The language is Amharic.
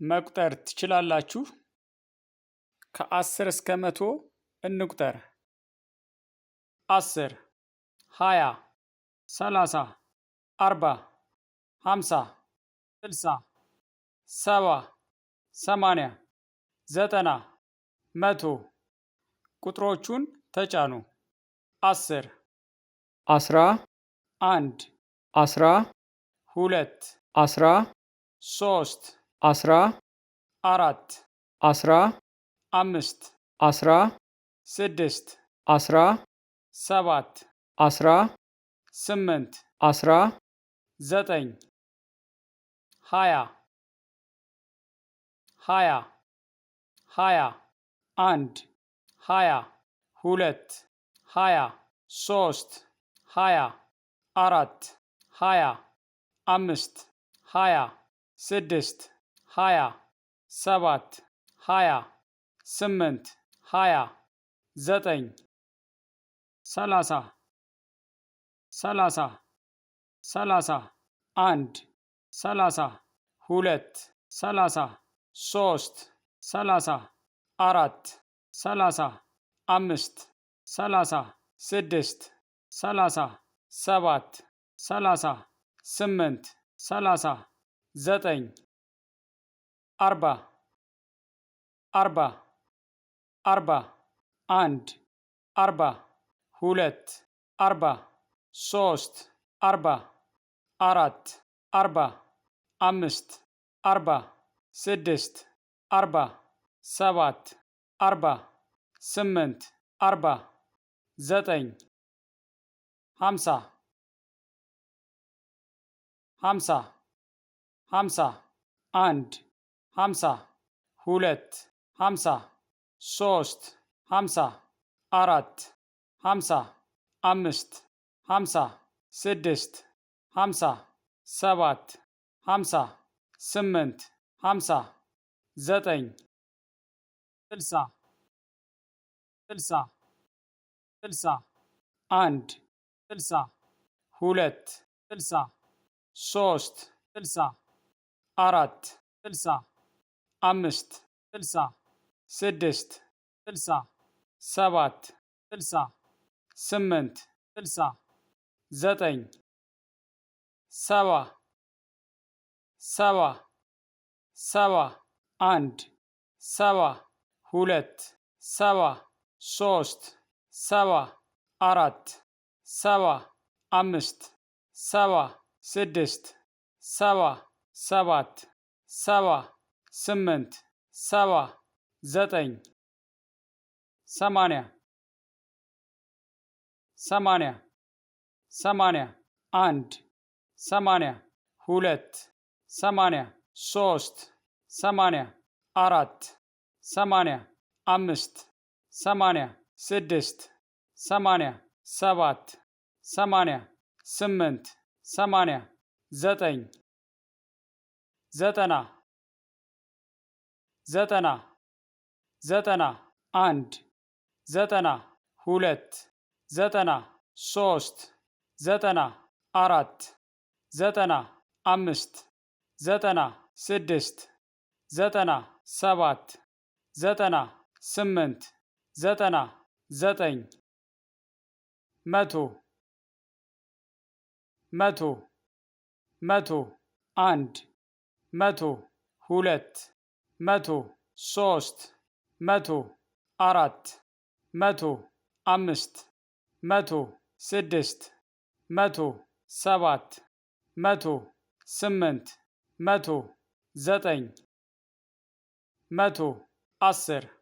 መቁጠር ትችላላችሁ? ከ10 እስከ 100 እንቁጠር። 10 20 30 40 50 60 70 80 90 100 ቁጥሮቹን ተጫኑ። 10 11 12 13 14 15 16 17 18 19 20 21 22 23 24 25 26 27 28 29 30 31 32 33 34 35 36 37 38 39 40 41 42 43 44 45 46 47 48 49 50 50 51 50 2 50 3 50 4 50 5 50 6 50 7 50 8 50 9 60 60 61 60 2 60 3 60 4 60 5 60 6 60 7 60 8 60 9 70 70 71 70 2 70 3 70 4 70 5 70 6 70 7 70 8 70 9 80 80 81 80 2 80 3 80 4 80 5 80 6 80 7 80 8 80 9 90 90 91 90 2 90 3 90 4 90 5 90 6 90 7 90 8 90 9 100 100 100 1 100 2 100 3 100 4 100 5 100 6 100 7 100 8 100 9 100 10